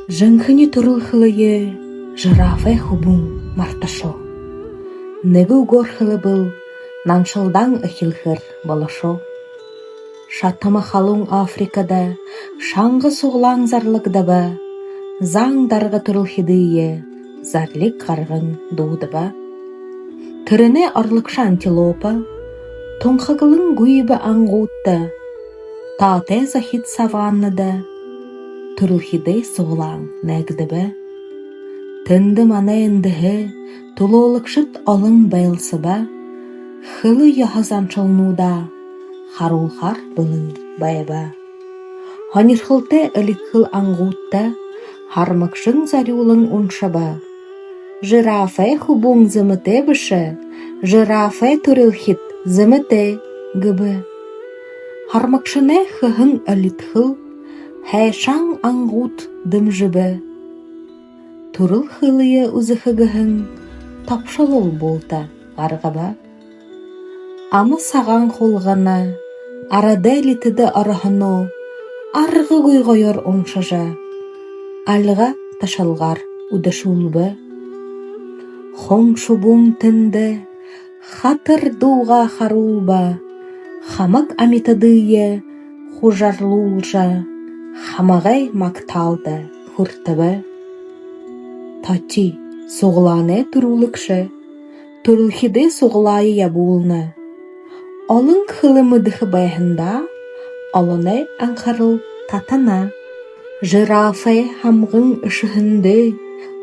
Жынхыны турылхылые жирафе хубун марташо. Негу горхылы был наншылдан эхилхыр болошо. Шатама халун Африкада шаңғы суғлаң зарлыгдаба, заң дарга турылхидые зарлик қарғын дуыдаба. Тіріне арлықша антилопа, тонхагылың гуйбі аңғутта, таате захит саваннада, турылхиде суғлаң нәгдібі. Тінді мана ендігі, тулолықшыт алың байлсыба, хылы яхазан чалнуда, харулхар бұлын байба. Ханирхылте әлікхыл аңғутта, хармакшын зарюлың ұншаба. Жирафе хубун зымыте біші, жирафе турылхит зымыте гібі. Хармакшыне хыхын әлітхыл, хайшаң аңғут дымжыбы. Турылхылые ұзықығығын тапшылыл болта ғарғаба. Амы саған қолғана, арада литіді арахыну, арғы ғойғойыр оңшажа. Алға ташалғар ұдашулбы. Хоң шубун тінді, хатыр дуға харулба. Хамак амитадые хужарлулжа, хамағай макталды хұртыбы. Тати соғлане турулықшы, турылхиде соғлайы ябулны. Алың хылымыдығы байхында, алыны аңқарыл татана. Жирафе хамғын үшіхінді,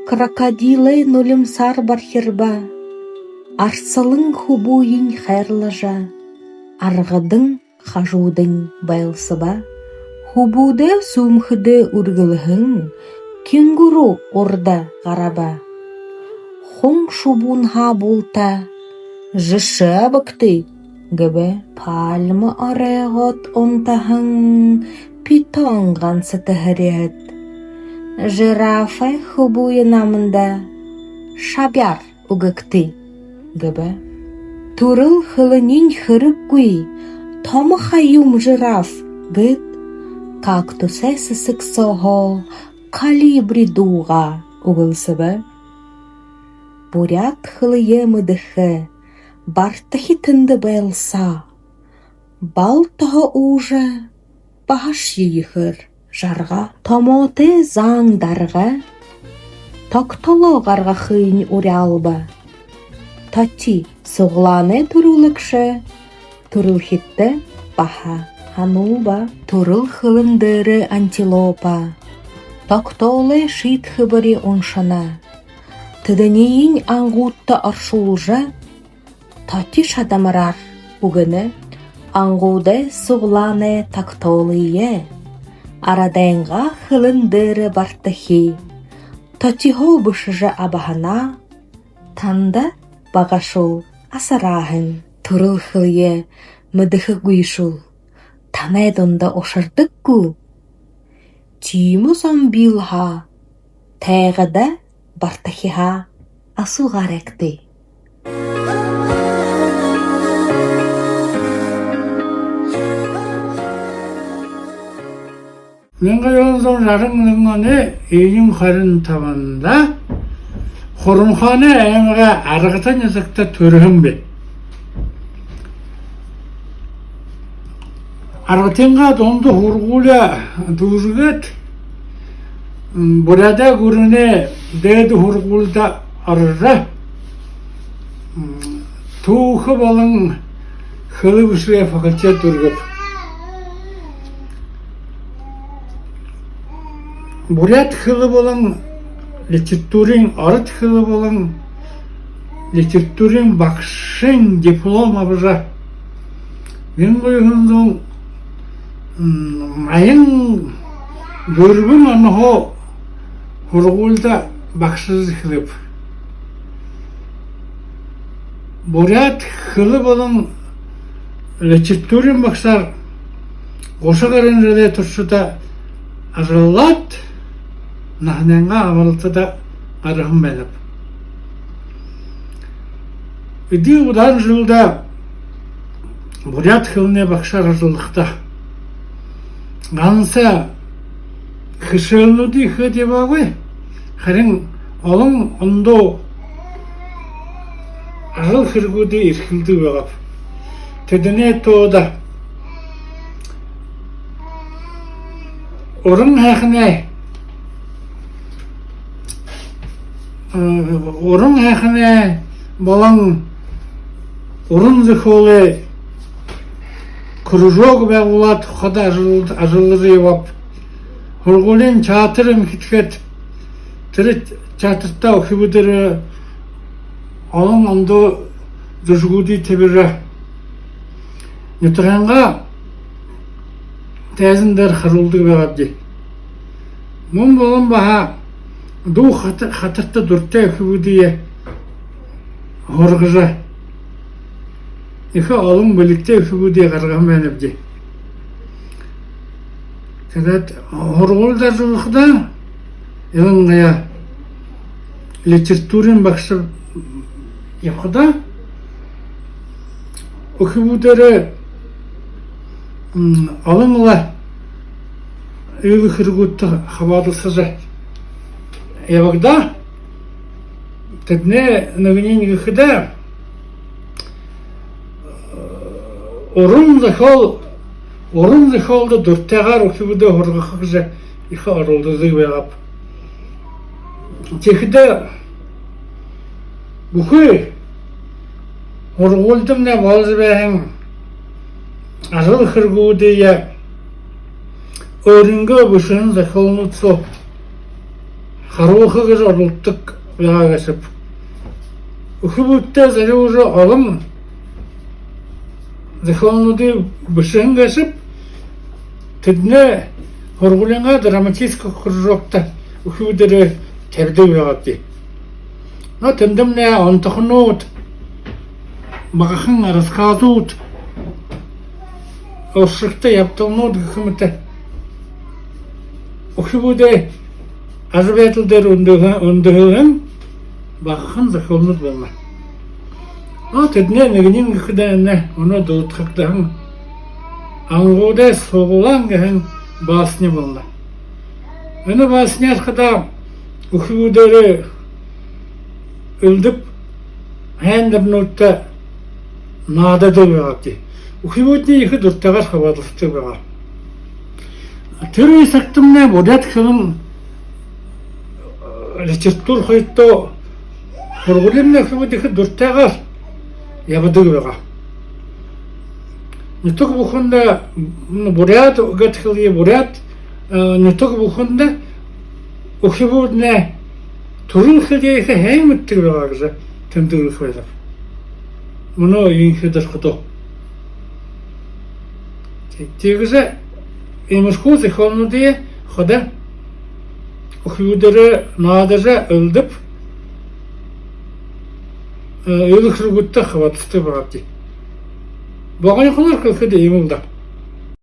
крокодилы нөлімсар бархирба. Арсылың хубуйын хайрлажа, арғадың қажудың байлсыба. Хубуды сумхыды үргілігін, кенгуру орда ғараба. Хоң шубунға болта, жышы бұқты гібі пальмы арайғат онтағын питонған сытығырет. Жирафай хубуы намында шабяр ұғықты гібі. Турыл хылынин хырып күй, томы хайым жираф гід, кактусе сысық соғо, калибри дуға ұғылсыбы. Бурят хылые мыдықы, бартахи тынды байлса, бал тұғы ұжы, бағаш ейхір жарға. Томоты заңдарға, тоқтолы ғарға хыйн үрялба. Тати соғланы турулықшы, турылхитті баха ханулба. Турыл хылындыры антилопа, тоқтолы шит хыбыры оншана. Тыдынейін аңғутты аршулжа, тати шадамарар угыны, аңғуды соғланы тоқтолые. Арадайынға хылындыры бартахи, тати хо бышыжы абахана, танда бағашул асарағын. Турыл хылые мыдықы гүйшул, тамайдонда ошырдық ку. Тиму зомбилха, тайғыда бартахиха асуғар әкті. Менға жолдың жарыңлығыны үйін қарын табанда, құрымханы әңіға арғытан язықта түрігім бе. Арғытанға донды хұрғуля дұзығыт, бұрада көріне дәді хұрғулда арыра, туғы болың қылы күшіре фақылча түргіп. Бурят хылы болың, литературин арыт хылы болың, литературин бақшын диплом абыжа. Мен қойғындың майын көрбің анығы хұрғулда бақшыз хылып. Бурят хылы болың, литературин бақшар қошы қарын жөде тұршыда ажылат, нахненға амылты да арығым бәліп. Эдийн удаан жылда бурят хилний багшаар ажиллахдаа ганцаа хэшээлнүүдийн ихэд яваагүй. Харин олон ондоо арга хэрэгүүдийг эрхэлдэг байгаа. Тэдний тууд уран хайхны болон уран зохиолын кружок байгуулад хад ажил явав. Хургуулийн чатар эмхэтгэхэд тэр чатартаа өхөвдөр олон ондоо зөвшгүүдийг тавьраа. Нутранга тайзан дээр харуулдаг байгаа би. Мөн болон баха дуу хатарта дуртай өхөвүүдийг хоргожаа. Их олон бэлэгтэй өхөвүүдийг гарган байна би. Тэгээд хоргуулдар зурхдаа ялангуяа литературын багш явхдаа өхөвүүдээр олон ил хэрэгүүдтэй хаваалсаж явагдаа. Тэдний нэгний нэгэхдээ уран зохиолд дуртайгаар өхөвдөө хоргох гэж их оролддог байгаа. Тэгэхдээ бүхий ургуулдамна болж байгаа арга хэрэгүүдийг өөрөнгөө бүшин зохиолнуудсоо харуулах гэж оролддог байгаа гэсэн. Өхөвдөө зариур олон зохиолнуудыг бүшин гэсэн тэдний хургуулынхаа драматический кружокта өхөвдөр тавьдаг байгаа. Тэндэмнээ онтохнууд магахан рассказууд уршигтай явдалнууд гэх мэтэ өхөвдөр ажбайтал дээр өндөхөн багахан зохиолнууд байна. Тэдний нэгний гэхдээ өнөө дуудахтай ангуудаас сугуулан гэн басны байна. Энэ басны хада өхөвдөр өлдөв хайндарнуудтай наадад байгаа. Өхөвүүдний их дуртайгаар хаваалцдаг байгаа. Тэр үе сагтамнаа бодят хэмээн литератур хоёртоо хургуулын өхөвүүд их дуртайгаар явдаг байгаа. Нутаг бүхэнд бурят гатхлые бурят нутаг бүхэнд өхөвүүд төрийн хэлийг хаймтдаг байгаа гэж тэмдэглэх байлаа. Мөнөө инхэдэр хото. Тэгээс имэрхүү зохиолнуудыг хода өхөвдөр наадажа өлдөв ил хэрэгүүдтэй хаваалцдаг байгаа. Багын хонор гэхэд юм да.